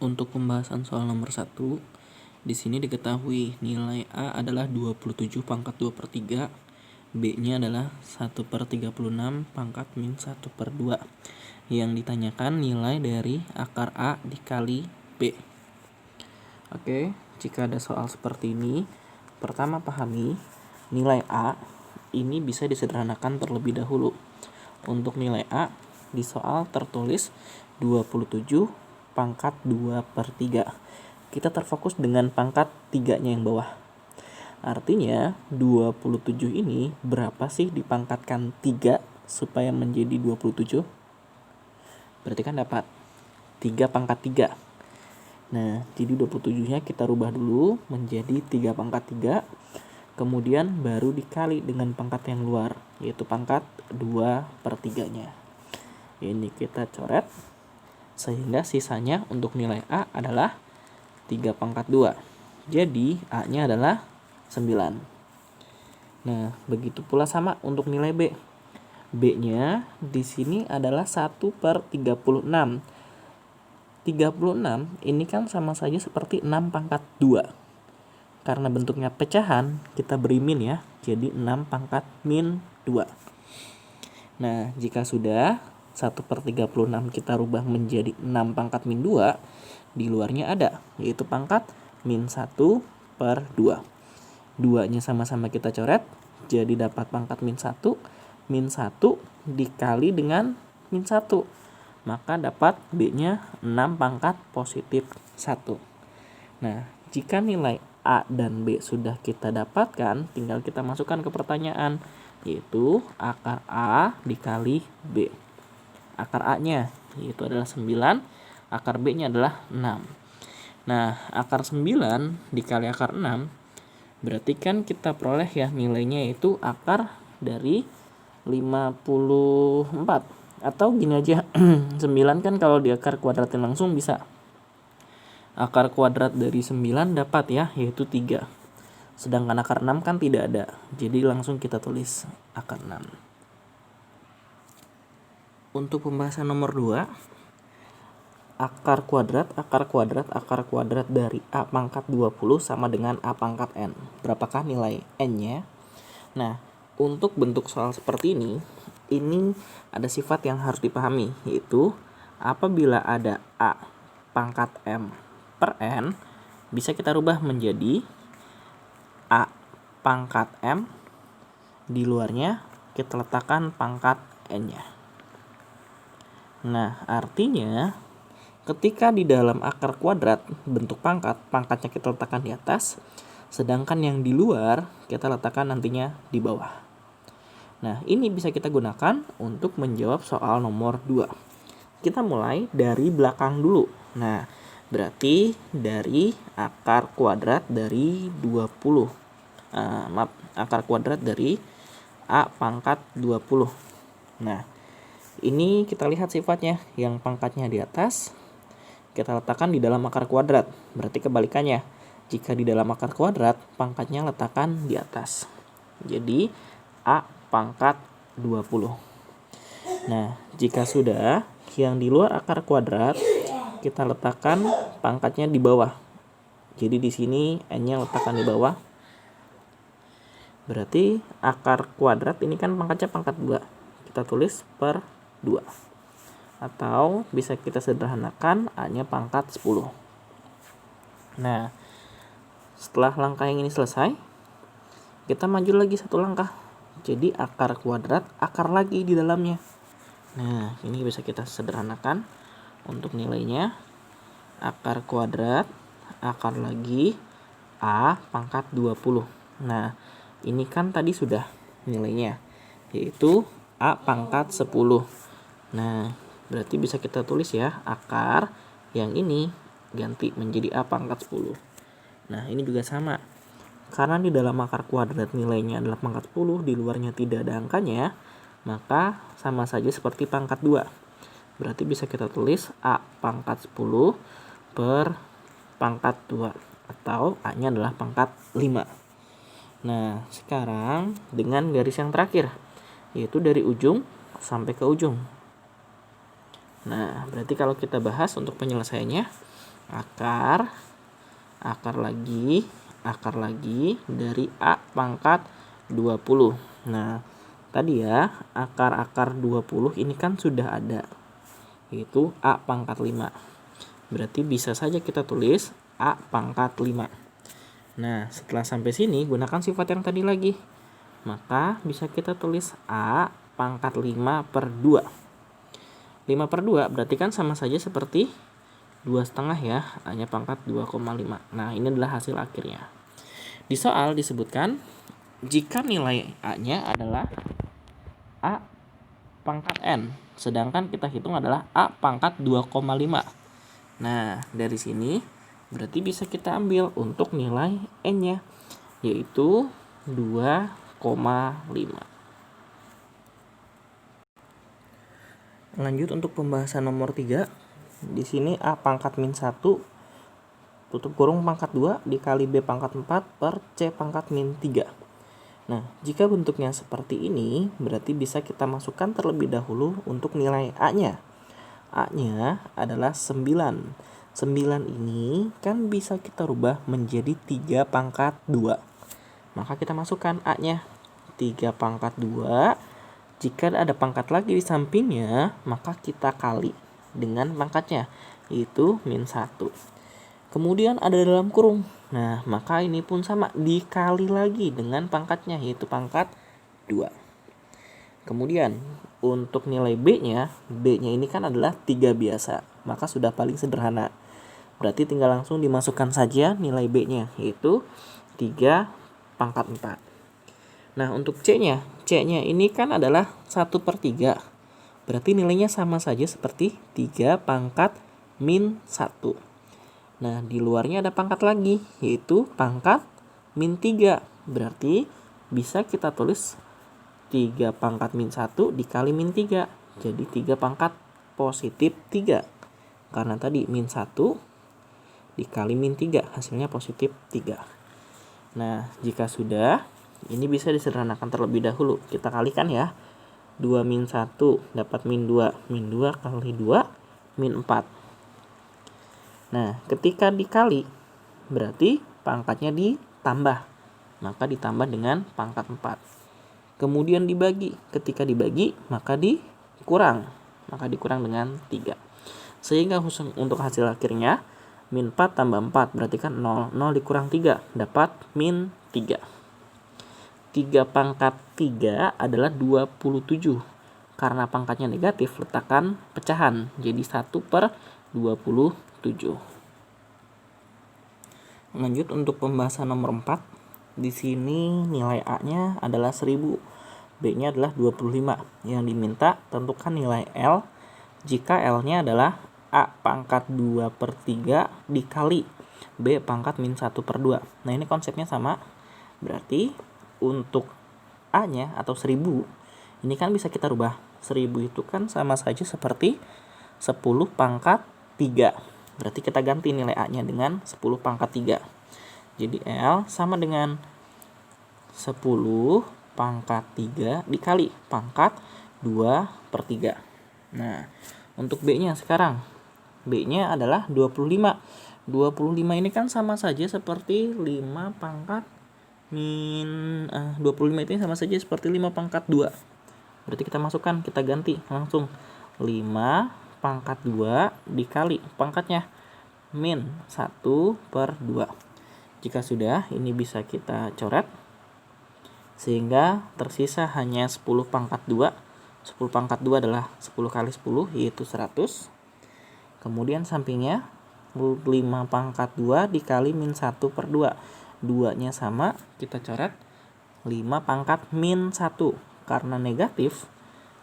Untuk pembahasan soal nomor 1, di sini diketahui nilai A adalah 27 pangkat 2 per 3, B-nya adalah 1 per 36 pangkat min 1 per 2. Yang ditanyakan nilai dari akar A dikali B. Oke, jika ada soal seperti ini, pertama pahami nilai A ini bisa disederhanakan terlebih dahulu. Untuk nilai A, di soal tertulis 27 pangkat 2 per 3. Kita terfokus dengan pangkat 3-nya yang bawah. Artinya 27 ini berapa sih dipangkatkan 3 supaya menjadi 27? Berarti kan dapat 3 pangkat 3. Nah, jadi 27-nya kita rubah dulu menjadi 3 pangkat 3. Kemudian baru dikali dengan pangkat yang luar, yaitu pangkat 2 per 3-nya. Ini kita coret, sehingga sisanya untuk nilai A adalah 3 pangkat 2. Jadi A-nya adalah 9. Nah, begitu pula sama untuk nilai B. B-nya di sini adalah 1 per 36. 36 ini kan sama saja seperti 6 pangkat 2. Karena bentuknya pecahan, kita beri min ya. Jadi 6 pangkat min 2. Nah, jika sudah 1 per 36 kita rubah menjadi 6 pangkat min 2, di luarnya ada, yaitu pangkat min 1 per 2. 2-nya sama-sama kita coret, jadi dapat pangkat min 1. Min 1 dikali dengan min 1. Maka dapat B-nya 6 pangkat positif 1. Nah, jika nilai A dan B sudah kita dapatkan, tinggal kita masukkan ke pertanyaan, yaitu akar A dikali B. Akar A-nya yaitu adalah 9, akar B-nya adalah 6. Nah, akar 9 dikali akar 6, berarti kan kita peroleh ya nilainya yaitu akar dari 54. Atau gini aja, 9 kan kalau di akar kuadratin langsung bisa. Akar kuadrat dari 9 dapat ya, yaitu 3. Sedangkan akar 6 kan tidak ada, jadi langsung kita tulis akar 6. Untuk pembahasan nomor 2, akar kuadrat dari A pangkat 20 sama dengan A pangkat N. Berapakah nilai N-nya? Nah, untuk bentuk soal seperti ini ada sifat yang harus dipahami, yaitu apabila ada A pangkat M per N, bisa kita rubah menjadi A pangkat M, di luarnya kita letakkan pangkat N-nya. Nah, artinya ketika di dalam akar kuadrat bentuk pangkatnya kita letakkan di atas, sedangkan yang di luar kita letakkan nantinya di bawah. Nah, ini bisa kita gunakan untuk menjawab soal nomor 2. Kita mulai dari belakang dulu. Nah, berarti dari akar kuadrat dari 20. Akar kuadrat dari A pangkat 20. Nah, ini kita lihat sifatnya, yang pangkatnya di atas kita letakkan di dalam akar kuadrat. Berarti kebalikannya, jika di dalam akar kuadrat pangkatnya letakkan di atas. Jadi A pangkat 20. Nah, jika sudah, yang di luar akar kuadrat kita letakkan pangkatnya di bawah. Jadi di sini N-nya letakkan di bawah. Berarti akar kuadrat ini kan pangkatnya pangkat 2. Kita tulis per 2. Atau bisa kita sederhanakan A-nya pangkat 10. Nah, setelah langkah yang ini selesai, kita maju lagi satu langkah. Jadi akar kuadrat, akar lagi di dalamnya. Nah, ini bisa kita sederhanakan untuk nilainya. Akar kuadrat, akar lagi, A pangkat 20. Nah, ini kan tadi sudah nilainya, yaitu A pangkat 10. Nah, berarti bisa kita tulis ya, akar yang ini ganti menjadi A pangkat 10. Nah, ini juga sama. Karena di dalam akar kuadrat nilainya adalah pangkat 10, di luarnya tidak ada angkanya, maka sama saja seperti pangkat 2. Berarti bisa kita tulis A pangkat 10 per pangkat 2. Atau A-nya adalah pangkat 5. Nah, sekarang dengan garis yang terakhir, yaitu dari ujung sampai ke ujung. Nah, berarti kalau kita bahas untuk penyelesaiannya, akar lagi dari A pangkat 20. Nah, tadi ya, akar 20 ini kan sudah ada, yaitu A pangkat 5. Berarti bisa saja kita tulis A pangkat 5. Nah, setelah sampai sini, gunakan sifat yang tadi lagi. Maka bisa kita tulis A pangkat 5 per 2. 5 per 2 berarti kan sama saja seperti 2,5 ya, A-nya pangkat 2,5. Nah, ini adalah hasil akhirnya. Di soal disebutkan, jika nilai A-nya adalah A pangkat N, sedangkan kita hitung adalah A pangkat 2,5. Nah, dari sini berarti bisa kita ambil untuk nilai N-nya, yaitu 2,5. Lanjut untuk pembahasan nomor 3. Di sini A pangkat min 1 tutup kurung pangkat 2 dikali B pangkat 4 per C pangkat min 3. Nah, jika bentuknya seperti ini, berarti bisa kita masukkan terlebih dahulu untuk nilai A-nya. A-nya adalah 9. 9 ini kan bisa kita rubah menjadi 3 pangkat 2. Maka kita masukkan A-nya. 3 pangkat 2. Jika ada pangkat lagi di sampingnya, maka kita kali dengan pangkatnya, yaitu min 1. Kemudian ada dalam kurung. Nah, maka ini pun sama, dikali lagi dengan pangkatnya, yaitu pangkat 2. Kemudian, untuk nilai B-nya ini kan adalah 3 biasa. Maka sudah paling sederhana. Berarti tinggal langsung dimasukkan saja nilai B-nya, yaitu 3 pangkat 4. Nah, untuk C-nya ini kan adalah 1 per 3. Berarti nilainya sama saja seperti 3 pangkat min 1. Nah, di luarnya ada pangkat lagi, yaitu pangkat min 3. Berarti bisa kita tulis 3 pangkat min 1 dikali min 3. Jadi 3 pangkat positif 3. Karena tadi min 1 dikali min 3, hasilnya positif 3. Nah, jika sudah, ini bisa disederhanakan terlebih dahulu. Kita kalikan ya. 2 min 1 dapat min 2. Min 2 kali 2, min 4. Nah, ketika dikali, berarti pangkatnya ditambah. Maka ditambah dengan pangkat 4. Kemudian dibagi. Ketika dibagi, maka dikurang. Maka dikurang dengan 3. Sehingga untuk hasil akhirnya, min 4 tambah 4. Berarti kan 0. 0 dikurang 3. Dapat min 3. 3 pangkat 3 adalah 27. Karena pangkatnya negatif, letakkan pecahan. Jadi 1 per 27. Lanjut untuk pembahasan nomor 4. Di sini nilai A-nya adalah 1000. B-nya adalah 25. Yang diminta tentukan nilai L jika L-nya adalah A pangkat 2 per 3 dikali B pangkat min 1 per 2. Nah, ini konsepnya sama. Berarti untuk A-nya atau 1000, ini kan bisa kita rubah. 1000 itu kan sama saja seperti 10 pangkat 3. Berarti kita ganti nilai A-nya dengan 10 pangkat 3. Jadi L sama dengan 10 pangkat 3 dikali pangkat 2 per 3. Nah, untuk B-nya sekarang. B-nya adalah 25. 25 ini kan sama saja seperti 5 pangkat min 25 itu sama saja seperti 5 pangkat 2. Berarti kita masukkan, kita ganti langsung 5 pangkat 2 dikali pangkatnya min 1 per 2. Jika sudah, ini bisa kita coret sehingga tersisa hanya 10 pangkat 2. 10 pangkat 2 adalah 10 kali 10, yaitu 100. Kemudian sampingnya 5 pangkat 2 dikali min 1 per 2. 2-nya sama, kita coret 5 pangkat min 1. Karena negatif,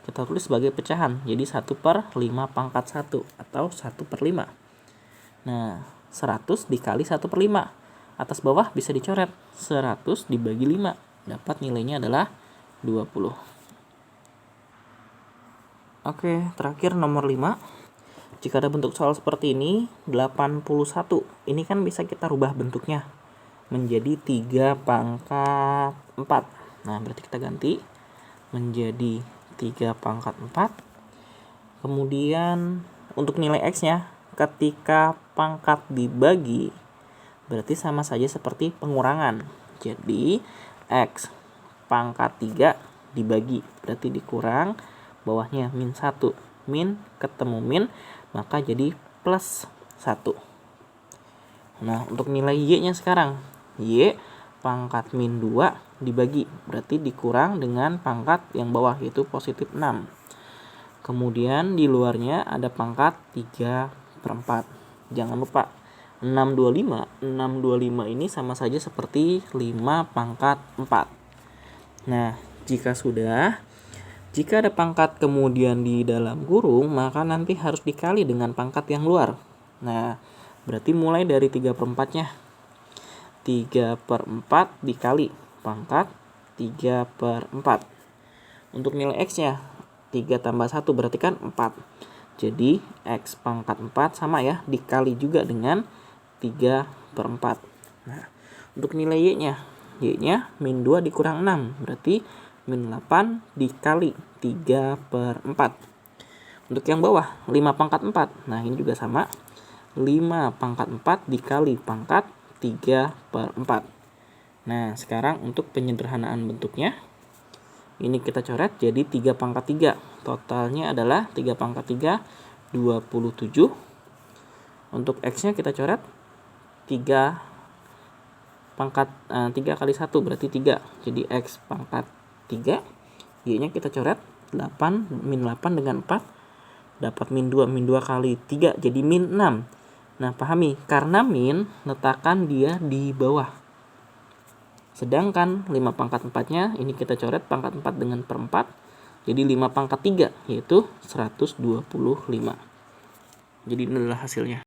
kita tulis sebagai pecahan. Jadi 1 per 5 pangkat 1 atau 1 per 5. Nah, 100 dikali 1 per 5. Atas bawah bisa dicoret. 100 dibagi 5. Dapat nilainya adalah 20. Oke, terakhir nomor 5. Jika ada bentuk soal seperti ini, 81. Ini kan bisa kita rubah bentuknya menjadi 3 pangkat 4. Nah, berarti kita ganti menjadi 3 pangkat 4. Kemudian untuk nilai X-nya, ketika pangkat dibagi berarti sama saja seperti pengurangan. Jadi X pangkat 3 dibagi berarti dikurang, bawahnya min 1. Min ketemu min, maka jadi plus 1. Nah, untuk nilai Y-nya sekarang. Y pangkat min 2 dibagi berarti dikurang dengan pangkat yang bawah yaitu positif 6. Kemudian di luarnya ada pangkat 3/4. Jangan lupa 625 ini sama saja seperti 5 pangkat 4. Nah, jika ada pangkat kemudian di dalam kurung, maka nanti harus dikali dengan pangkat yang luar. Nah, berarti mulai dari 3/4-nya. 3/4 dikali pangkat 3/4. Untuk nilai X-nya 3 tambah 1 berarti kan 4. Jadi X pangkat 4 sama ya, dikali juga dengan 3/4. Nah, untuk nilai Y-nya min 2 dikurang 6 berarti min 8 dikali 3/4. Untuk yang bawah 5 pangkat 4. Nah, ini juga sama. 5 pangkat 4 dikali pangkat 3/4. Nah, sekarang untuk penyederhanaan bentuknya, ini kita coret jadi 3 pangkat 3. Totalnya adalah 3 pangkat 3, 27. Untuk X-nya kita coret 3 kali 1 berarti 3. Jadi X pangkat 3. Y-nya kita coret 8, min 8 dengan 4. Dapat min 2. Min 2 kali 3 jadi min 6. Nah, pahami, karena min, letakkan dia di bawah. Sedangkan 5 pangkat 4-nya, ini kita coret pangkat 4 dengan per 4. Jadi 5 pangkat 3, yaitu 125. Jadi ini adalah hasilnya.